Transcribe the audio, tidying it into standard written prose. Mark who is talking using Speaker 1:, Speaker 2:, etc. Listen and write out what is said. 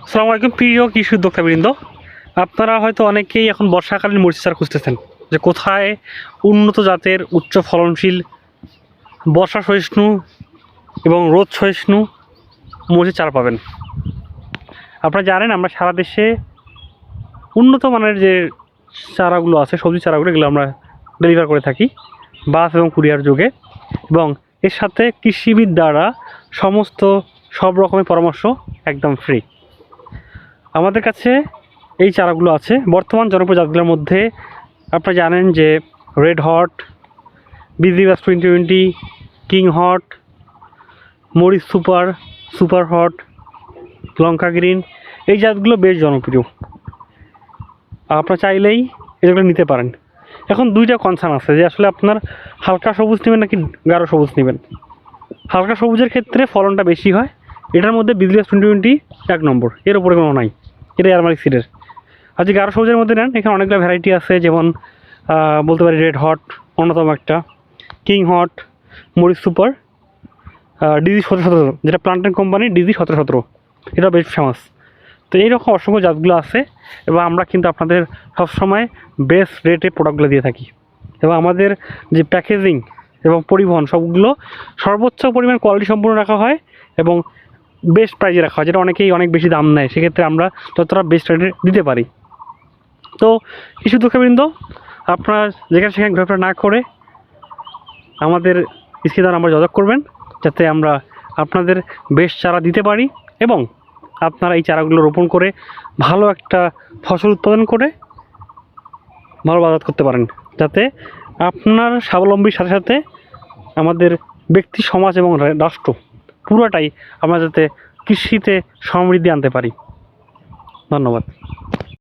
Speaker 1: আসসালামু আলাইকুম প্রিয় কৃষি উদ্যোক্তাবৃন্দ। আপনারা হয়তো অনেকেই এখন বর্ষাকালীন মরিচ চারা খুঁজতেছেন যে কোথায় উন্নত জাতের উচ্চ ফলনশীল বর্ষা সহিষ্ণু এবং রোদ সহিষ্ণু মরিচের চারা পাবেন। আপনারা জানেন আমরা সারা দেশে উন্নত মানের যে চারাগুলো আছে, সবজি চারাগুলো, এগুলো আমরা ডেলিভার করে থাকি বাস এবং কুরিয়ার যোগে, এবং এর সাথে কৃষিবিদ দ্বারা সব রকমের পরামর্শ একদম ফ্রি। আমাদের কাছে এই চারাগুলো আছে। বর্তমান জনপ্রিয় জাতগুলোর মধ্যে আপনারা জানেন যে রেড হট, বিজিবাস 2020, কিং হট, মরিচ সুপার, সুপার হট, লঙ্কা গ্রিন, এই জাতগুলো বেশ জনপ্রিয়। আপনারা চাইলেই এগুলো নিতে পারেন। এখন দুইটা কনসার্ন আছে যে আসলে আপনার হালকা সবুজ নেবেন নাকি গাঢ় সবুজ নেবেন। হালকা সবুজের ক্ষেত্রে ফলনটা বেশি হয়। এটার মধ্যে বিজিবাস 2020 এক নম্বর, এর উপরে কোনো নাই, এটা এয়ারমারিক সিডের। আর যে গাঢ় সবুজের মধ্যে নেন, এখানে অনেকগুলো ভ্যারাইটি আছে, যেমন বলতে পারি রেড হট অন্যতম একটা, কিং হট, মরিচ সুপার, ডিজি 1717, যেটা প্লান্টেন কোম্পানি ডিজি 1717, এটা বেশ ফেমাস। তো এইরকম অসংখ্য জাতগুলো আছে, এবং আমরা কিন্তু আপনাদের সবসময় বেস্ট রেটে প্রোডাক্টগুলো দিয়ে থাকি, এবং আমাদের যে প্যাকেজিং এবং পরিবহন সবগুলো সর্বোচ্চ পরিমাণ কোয়ালিটি সম্পূর্ণ রাখা হয় এবং বেস্ট প্রাইজে রাখা হয়, যেটা অনেকেই অনেক বেশি দাম নেয়, সেক্ষেত্রে আমরা ততটা বেস্ট রেটে দিতে পারি। তো কিছু দর্শকবৃন্দ, আপনারা যেখানে সেখানে ঘোরাফেরা না করে আমাদের স্ক্রিনে নাম্বার যোগাযোগ করবেন, যাতে আমরা আপনাদের বেস্ট চারা দিতে পারি এবং আপনারা এই চারাগুলো রোপণ করে ভালো একটা ফসল উৎপাদন করে ভালো বাজার করতে পারেন, যাতে আপনার স্বাবলম্বীর সাথে সাথে আমাদের ব্যক্তি, সমাজ এবং রাষ্ট্র পুরোটাই আমরা যাতে কৃষিতে সমৃদ্ধি আনতে পারি। ধন্যবাদ।